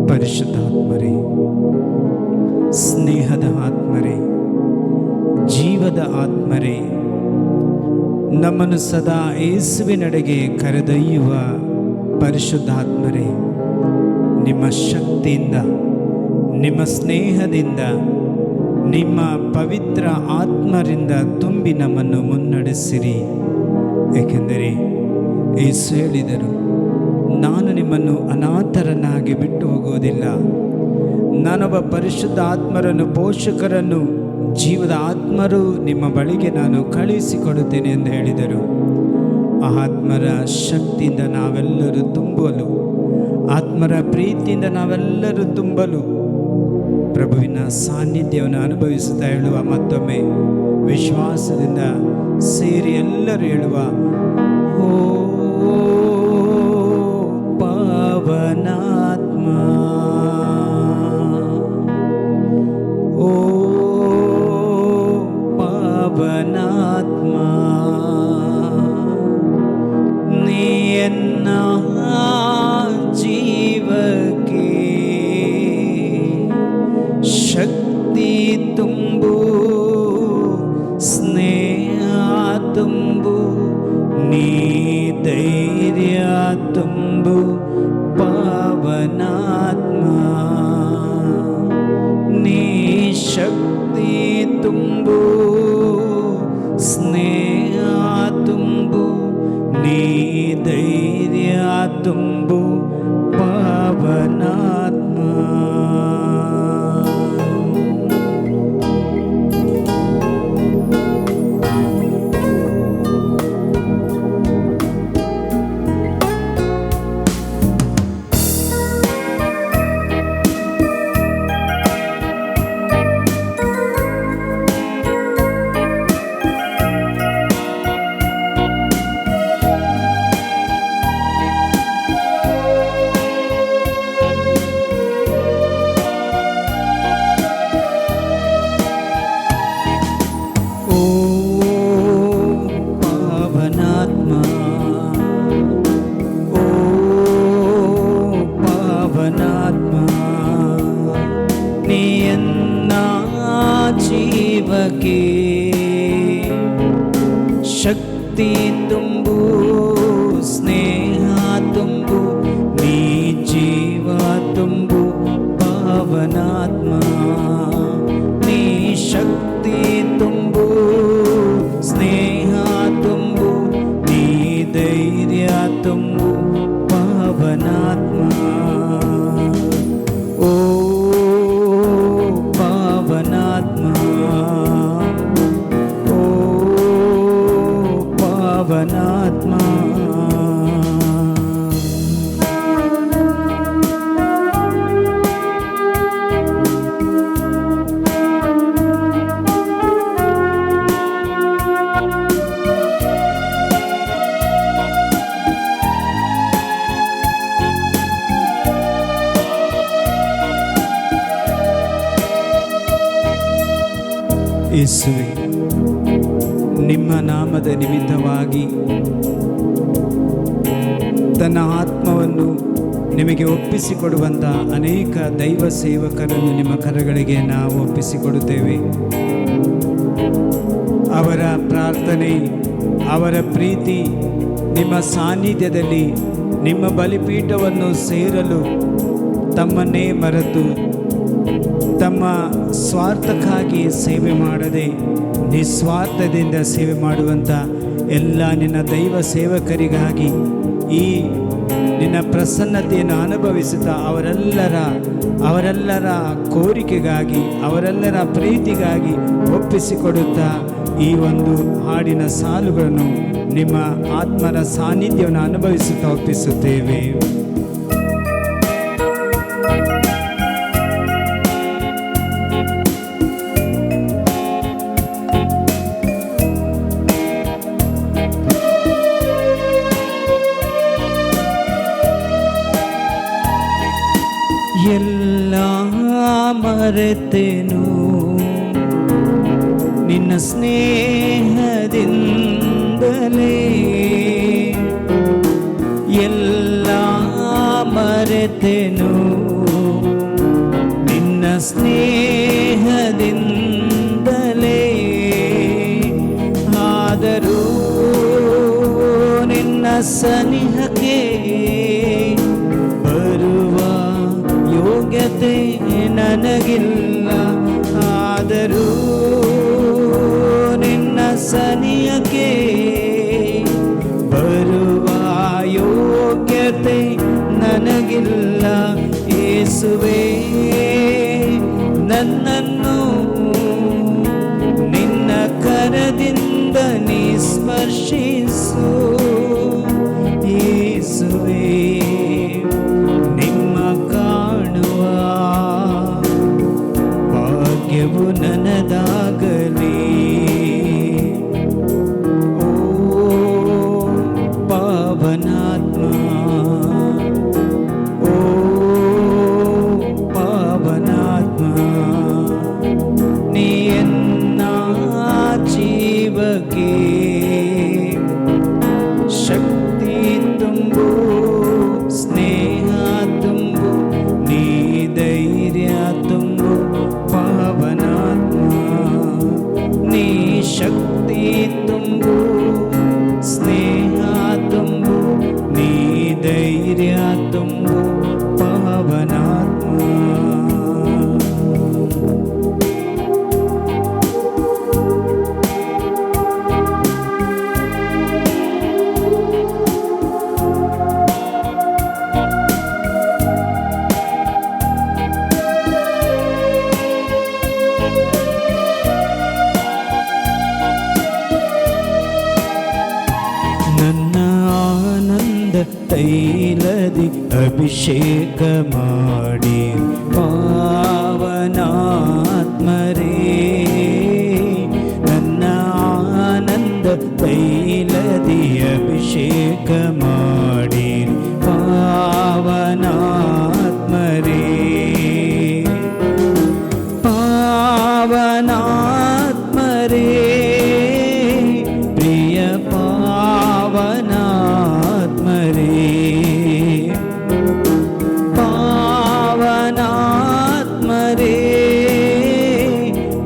ಪರಿಶುದ್ಧಾತ್ಮರೇ, ಸ್ನೇಹದ ಆತ್ಮರೇ, ಜೀವದ ಆತ್ಮರೇ, ನಮ್ಮನ್ನು ಸದಾ ಯೇಸುವಿನೆಡೆಗೆ ಕರೆದೊಯ್ಯುವ ಪರಿಶುದ್ಧಾತ್ಮರೇ, ನಿಮ್ಮ ಶಕ್ತಿಯಿಂದ, ನಿಮ್ಮ ಸ್ನೇಹದಿಂದ, ನಿಮ್ಮ ಪವಿತ್ರ ಆತ್ಮರಿಂದ ತುಂಬಿ ನಮ್ಮನ್ನು ಮುನ್ನಡೆಸಿರಿ. ಏಕೆಂದರೆ ಯೇಸು ಹೇಳಿದರು, ನಾನು ನಿಮ್ಮನ್ನು ಅನಾಥರನ್ನಾಗಿ ಬಿಟ್ಟು ಹೋಗುವುದಿಲ್ಲ, ನಾನೊಬ್ಬ ಪರಿಶುದ್ಧ ಆತ್ಮರನ್ನು, ಪೋಷಕರನ್ನು, ಜೀವದ ಆತ್ಮರು ನಿಮ್ಮ ಬಳಿಗೆ ನಾನು ಕಳುಹಿಸಿಕೊಡುತ್ತೇನೆ ಎಂದು ಹೇಳಿದರು. ಆ ಆತ್ಮರ ಶಕ್ತಿಯಿಂದ ನಾವೆಲ್ಲರೂ ತುಂಬಲು, ಆತ್ಮರ ಪ್ರೀತಿಯಿಂದ ನಾವೆಲ್ಲರೂ ತುಂಬಲು ಪ್ರಭುವಿನ ಸಾನ್ನಿಧ್ಯವನ್ನು ಅನುಭವಿಸುತ್ತಾ ಹೇಳುವ, ಮತ್ತೊಮ್ಮೆ ವಿಶ್ವಾಸದಿಂದ ಸೇರಿ ಎಲ್ಲರೂ ಹೇಳುವ, ಓ ಪಾವನಾತ್ಮ, ಓ ಪಾವನಾತ್ಮ, ನೀ ಎನ್ನ ಜೀವಕ್ಕೆ ಶಕ್ತಿ ತುಂಬು, ಸ್ನೇಹ ತುಂಬು, ನೀ ಧೈರ್ಯ ತುಂಬು ಪಾವನಾತ್ಮ, ನೀ ಶಕ್ತಿ ತುಂಬು, ಸ್ನೇಹ ತುಂಬು, ನೀ ಧೈರ್ಯ ತುಂಬು ಪಾವನಾತ್ಮ. ಶಕ್ತಿ ತುಂಬು, ಸ್ನೇಹ ತುಂಬು, ನೀ ಜೀವ ತುಂಬು ಪಾವನಾತ್ಮ, ನೀ ಶಕ್ತಿ ತುಂಬು, ಸ್ನೇಹ ತುಂಬು, ನೀ ಧೈರ್ಯ ತುಂಬು ಪಾವನಾತ್ಮ. ಓ ಪಾವನಾತ್ಮ, ಪಾವನಾತ್ಮ. ಯೇಸುವೆ, ನಿಮ್ಮ ನಾಮದ ನಿಮಿತ್ತವಾಗಿ ತನ್ನ ಆತ್ಮವನ್ನು ನಿಮಗೆ ಒಪ್ಪಿಸಿಕೊಡುವಂಥ ಅನೇಕ ದೈವ ಸೇವಕರನ್ನು ನಿಮ್ಮ ಕರಗಳಿಗೆ ನಾವು ಒಪ್ಪಿಸಿಕೊಡುತ್ತೇವೆ. ಅವರ ಪ್ರಾರ್ಥನೆ, ಅವರ ಪ್ರೀತಿ, ನಿಮ್ಮ ಸಾನ್ನಿಧ್ಯದಲ್ಲಿ ನಿಮ್ಮ ಬಲಿಪೀಠವನ್ನು ಸೇರಲು ತಮ್ಮನ್ನೇ ಮರೆತು ತಮ್ಮ ಸ್ವಾರ್ಥಕ್ಕಾಗಿ ಸೇವೆ ಮಾಡದೆ ನಿಸ್ವಾರ್ಥದಿಂದ ಸೇವೆ ಮಾಡುವಂಥ ಎಲ್ಲ ನಿನ್ನ ದೈವ ಸೇವಕರಿಗಾಗಿ ಈ ನಿನ್ನ ಪ್ರಸನ್ನತೆಯನ್ನು ಅನುಭವಿಸುತ್ತಾ ಅವರೆಲ್ಲರ ಕೋರಿಕೆಗಾಗಿ, ಅವರೆಲ್ಲರ ಪ್ರೀತಿಗಾಗಿ ಒಪ್ಪಿಸಿಕೊಡುತ್ತಾ ಈ ಒಂದು ಹಾಡಿನ ಸಾಲುಗಳನ್ನು ನಿಮ್ಮ ಆತ್ಮರ ಸಾನ್ನಿಧ್ಯವನ್ನು ಅನುಭವಿಸುತ್ತಾ ಒಪ್ಪಿಸುತ್ತೇವೆ. ಎಲ್ಲ ಮರೆತೆನು ನಿನ್ನ ಸ್ನೇಹದಿಂದಲೇ, ಎಲ್ಲ ಮರೆತೆನು ನಿನ್ನ ಸ್ನೇಹದಿಂದಲೇ, ಆದರೂ ನಿನ್ನ ಸನಿಹಕ್ಕೆ ಬರುವ ಯೋಗ್ಯತೆ ನನಗಿಲ್ಲ, ಆದರೂ ನಿನ್ನ ಸನಿಹಕ್ಕೆ ಬರುವ ಯೋಗ್ಯತೆ ನನಗಿಲ್ಲ. ಯೇಸುವೇ, ನನ್ನನ್ನು ನಿನ್ನ ಕರದಿಂದ ನೀ ಸ್ಪರ್ಶಿಸು. ಯೇಸುವೇ, ನಿಮ್ಮ ಕಾಣುವ ಭಾಗ್ಯವು ನನದಾಗಲಿ. ಓ ಪಾವನಾತ್ಮ, ಓ ಪಾವನಾತ್ಮ, ನೀ ಎನ್ನ ಜೀವಕ್ಕೆ ಶಕ್ತಿ ತುಂಬು, ಸ್ನೇಹ ತುಂಬು, ನೀ ಧೈರ್ಯ ತುಂಬು. ಪಾವನಾತ್ಮ, ನೀ ಶಕ್ತಿ ತುಂಬು, ಸ್ನೇಹ ತುಂಬು, ನೀ ಧೈರ್ಯ ತುಂಬು. ಪಾವನಾತ್ಮ, ನನ್ನ ಆನಂದ ತೈಲದಿ ಅಭಿಷೇಕ ಮಾಡಿ ಪಾವನಾತ್ಮರೇ, ನನ್ನ ಆನಂದ ತೈಲದಿ ಅಭಿಷೇಕ ಮಾಡಿ ಪಾವನಾತ್ಮರೇ, ಪಾವನಾತ್ಮರೇ, ಪ್ರಿಯ ಪಾವನಾತ್ಮರೇ, ಪಾವನಾತ್ಮರೇ,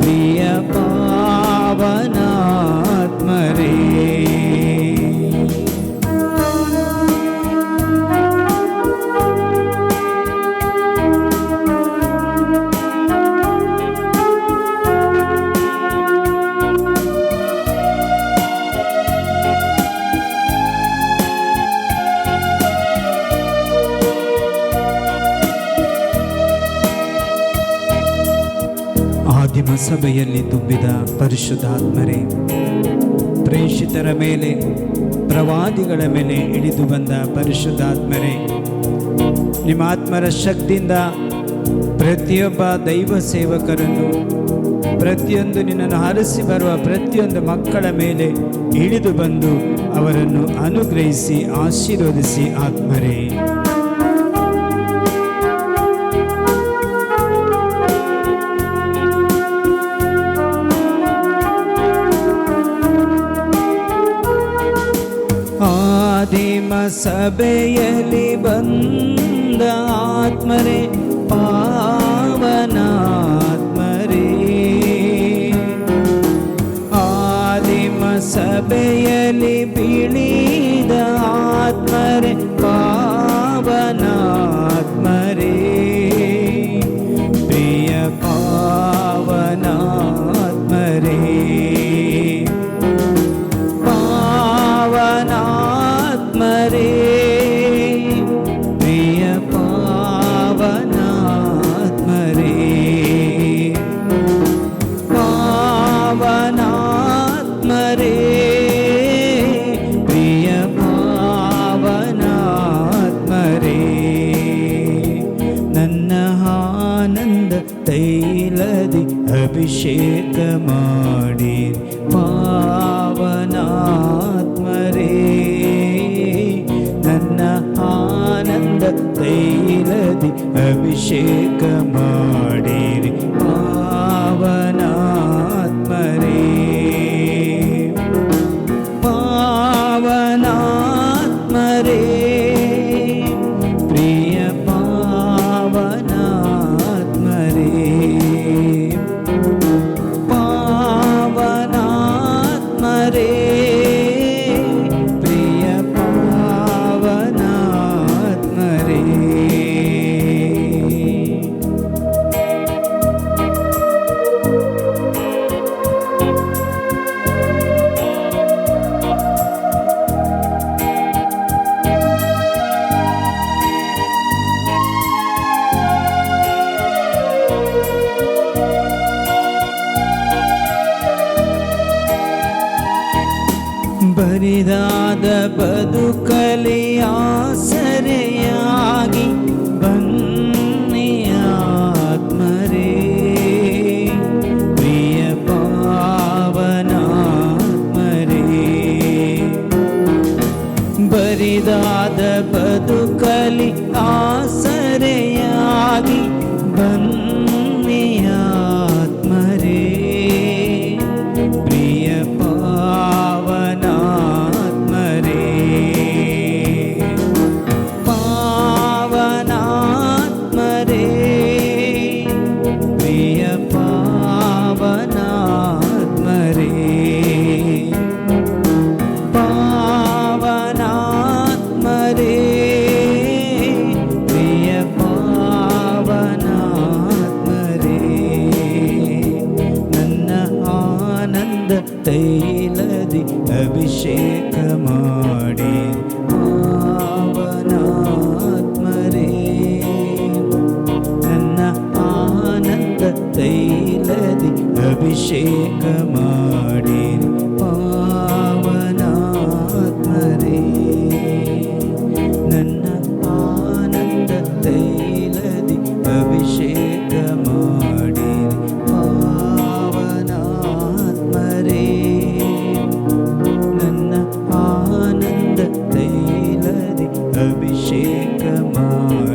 ಪ್ರಿಯ ಪಾವನಾತ್ಮರೇ. ಆದಿಮ ಸಭೆಯಲ್ಲಿ ತುಂಬಿದ ಪರಿಶುದ್ಧಾತ್ಮರೇ, ಪ್ರೇಷಿತರ ಮೇಲೆ, ಪ್ರವಾದಿಗಳ ಮೇಲೆ ಇಳಿದು ಬಂದ ಪರಿಶುದ್ಧಾತ್ಮರೇ, ನಿಮ್ಮ ಆತ್ಮರ ಶಕ್ತಿಯಿಂದ ಪ್ರತಿಯೊಬ್ಬ ದೈವ ಸೇವಕರನ್ನು, ಪ್ರತಿಯೊಂದು ನಿನ್ನನ್ನು ಹರಸಿ ಬರುವ ಪ್ರತಿಯೊಂದು ಮಕ್ಕಳ ಮೇಲೆ ಇಳಿದು ಬಂದು ಅವರನ್ನು ಅನುಗ್ರಹಿಸಿ ಆಶೀರ್ವದಿಸಿ ಆತ್ಮರೇ. ಆದಿಮ ಸಭೆಯಲ್ಲಿ ಬಂದ ಆತ್ಮರೇ ಪಾವನಾತ್ಮರೇ, ಆದಿಮ ಸಭೆಯಲ್ಲಿ ಬೀಳಿದ ಆತ್ಮರೇ ಪಾವನಾತ್ಮರೇ, ಪ್ರಿಯ ಪಾವನಾತ್ಮರೇ, ಪಾವನಾತ್ಮರೇ, ಪ್ರಿಯ ಪಾವನಾತ್ಮರೇ, ಪಾವನಾತ್ಮರೇ, ಪ್ರಿಯ ಪಾವನಾತ್ಮರೇ, ನನ್ನ ಆನಂದ ತೈಲದಿ ಅಭಿಷೇಕ ಮಾಡಿ ಪಾವನಾತ್ಮರೇ, ನನ್ನ ಆನಂದ ತೈಲದಿ ಅಭಿಷೇಕ ಮಾಡಿರಿ ಪಾವನಾತ್ಮರೇ, ಪಾವನಾತ್ಮರೇ, ಪ್ರಿಯ ಪಾವನಾತ್ಮರೇ, ಪಾವನಾತ್ಮರೇ, ಪ್ರಿಯ ಪಾವನಾತ್ಮರೇ. ಬರಿದಾದ ಬದುಕಲಿ ಆಸರೆಯಾಗಿ ಬನ್ನಿ ಆತ್ಮರೇ, ಪ್ರಿಯ ಪಾವನಾತ್ಮರೇ, ಬರಿದಾದ ಬದುಕಲಿ ಆಸರೆಯಾಗಿ ಬನ್ನಿ ಆತ್ಮರೇ, ಪ್ರಿಯ ಪಾವನಾತ್ಮರೇ, ಪಾವನಾತ್ಮರೇ, ಪ್ರಿಯ ಪಾವನಾತ್ಮರೇ, ಪಾವನಾತ್ಮರೇ, ಪ್ರಿಯ ಪಾವನಾತ್ಮರೇ, ನನ್ನ ಆನಂದ ತೈಲದಿ ಅಭಿಷೇಕ ಮಾಡಿ ಪಾವನಾತ್ಮರೇ, ನನ್ನ ಆನಂದ ತೈಲದಿ ಅಭಿಷೇಕ ಮಾಡಿ ಪಾವನಾತ್ಮರೇ, ನನ್ನ ಆನಂದ ತೈಲದಿ ಅಭಿಷೇಕ ಮಾಡಿ ಪಾವನಾತ್ಮರೇ, ನನ್ನ ಆನಂದ ತೈಲದಿ ಅಭಿಷೇಕ ಮಾಡಿ